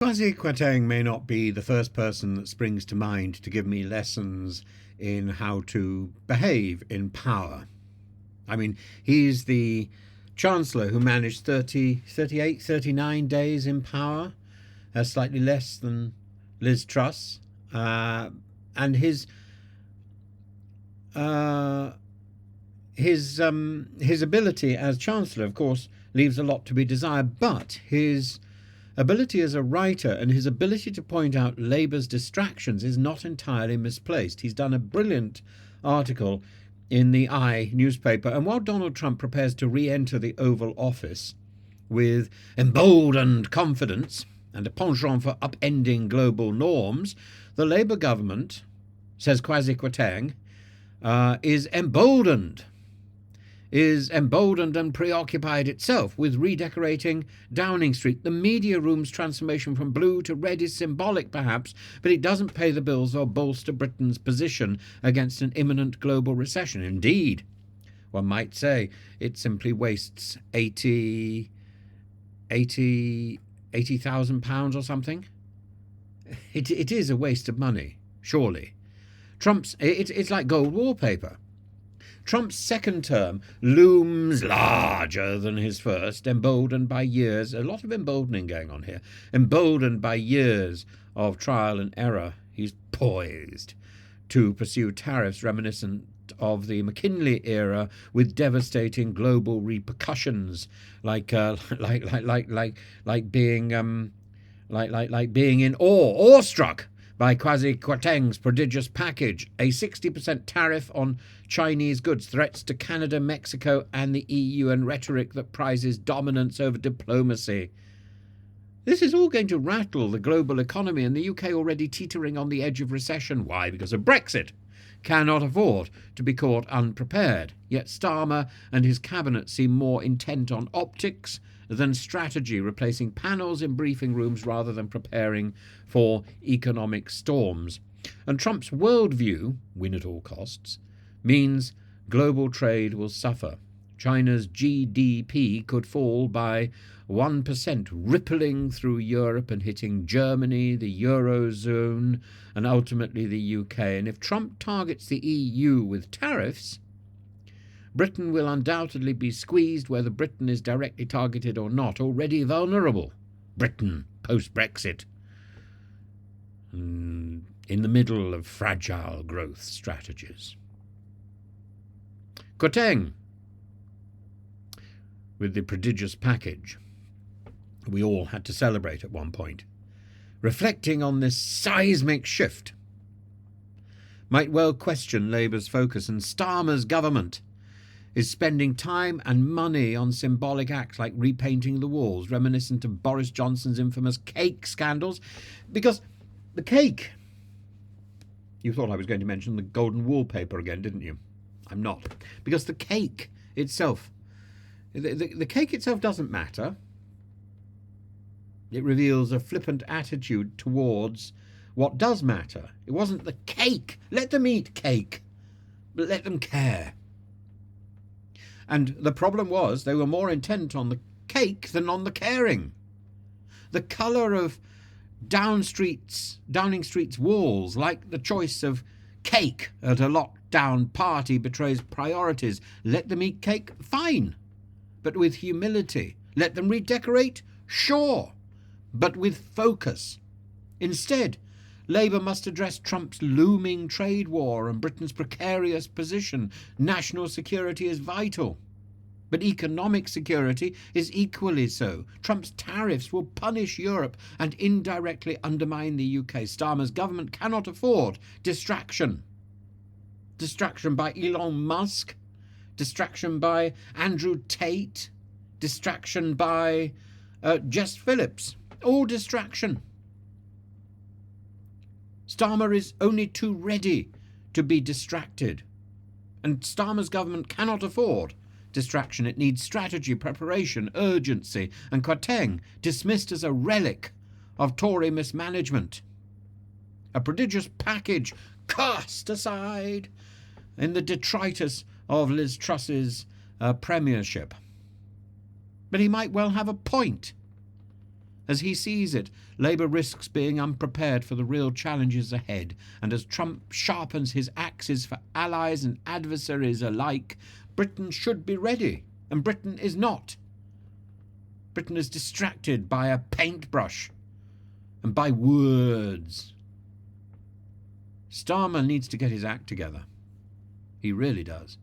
Kwasi Kwarteng may not be the first person that springs to mind to give me lessons in how to behave in power. I mean, he's the Chancellor who managed 30, 38, 39 days in power, slightly less than Liz Truss. And his ability as Chancellor, of course, leaves a lot to be desired, but his ability as a writer and his ability to point out Labour's distractions is not entirely misplaced. He's done a brilliant article in the I newspaper, and while Donald Trump prepares to re-enter the Oval Office with emboldened confidence and a penchant for upending global norms, the Labour government, says Kwasi Kwarteng, is emboldened and preoccupied itself with redecorating Downing Street. The media room's transformation from blue to red is symbolic, perhaps, but it doesn't pay the bills or bolster Britain's position against an imminent global recession. Indeed, one might say it simply wastes £80,000 or something. It is a waste of money, surely. It's like gold wallpaper. Trump's second term looms larger than his first, emboldened by years, a lot of emboldening going on here, emboldened by years of trial and error. He's poised to pursue tariffs reminiscent of the McKinley era with devastating global repercussions, like being awestruck by Kwasi Kwarteng's prodigious package, a 60% tariff on Chinese goods, threats to Canada, Mexico and the EU, and rhetoric that prizes dominance over diplomacy. This is all going to rattle the global economy, and the UK already teetering on the edge of recession. Why? Because of Brexit. Cannot afford to be caught unprepared. Yet Starmer and his cabinet seem more intent on optics than strategy, replacing panels in briefing rooms rather than preparing for economic storms. And Trump's worldview, win at all costs, means global trade will suffer. China's GDP could fall by 1%, rippling through Europe and hitting Germany, the Eurozone, and ultimately the UK. And if Trump targets the EU with tariffs, Britain will undoubtedly be squeezed, whether Britain is directly targeted or not. Already vulnerable, Britain, post-Brexit, in the middle of fragile growth strategies. Kwarteng, with the prodigious package we all had to celebrate at one point, reflecting on this seismic shift, might well question Labour's focus, and Starmer's government is spending time and money on symbolic acts like repainting the walls, reminiscent of Boris Johnson's infamous cake scandals. Because the cake... You thought I was going to mention the golden wallpaper again, didn't you? I'm not. Because the cake itself... The cake itself doesn't matter. It reveals a flippant attitude towards what does matter. It wasn't the cake. Let them eat cake, but let them care. And the problem was they were more intent on the cake than on the caring. The colour of Downing Street's walls, like the choice of cake at a lockdown party, betrays priorities. Let them eat cake, fine, but with humility. Let them redecorate, sure, but with focus. Instead, Labour must address Trump's looming trade war and Britain's precarious position. National security is vital, but economic security is equally so. Trump's tariffs will punish Europe and indirectly undermine the UK. Starmer's government cannot afford distraction. Distraction by Elon Musk, distraction by Andrew Tate, distraction by Jess Phillips. All distraction. Starmer is only too ready to be distracted. And Starmer's government cannot afford distraction. It needs strategy, preparation, urgency. And Kwarteng, dismissed as a relic of Tory mismanagement. A prodigious package cast aside in the detritus of Liz Truss's premiership. But he might well have a point. As he sees it, Labour risks being unprepared for the real challenges ahead, and as Trump sharpens his axes for allies and adversaries alike, Britain should be ready, and Britain is not. Britain is distracted by a paintbrush and by words. Starmer needs to get his act together. He really does.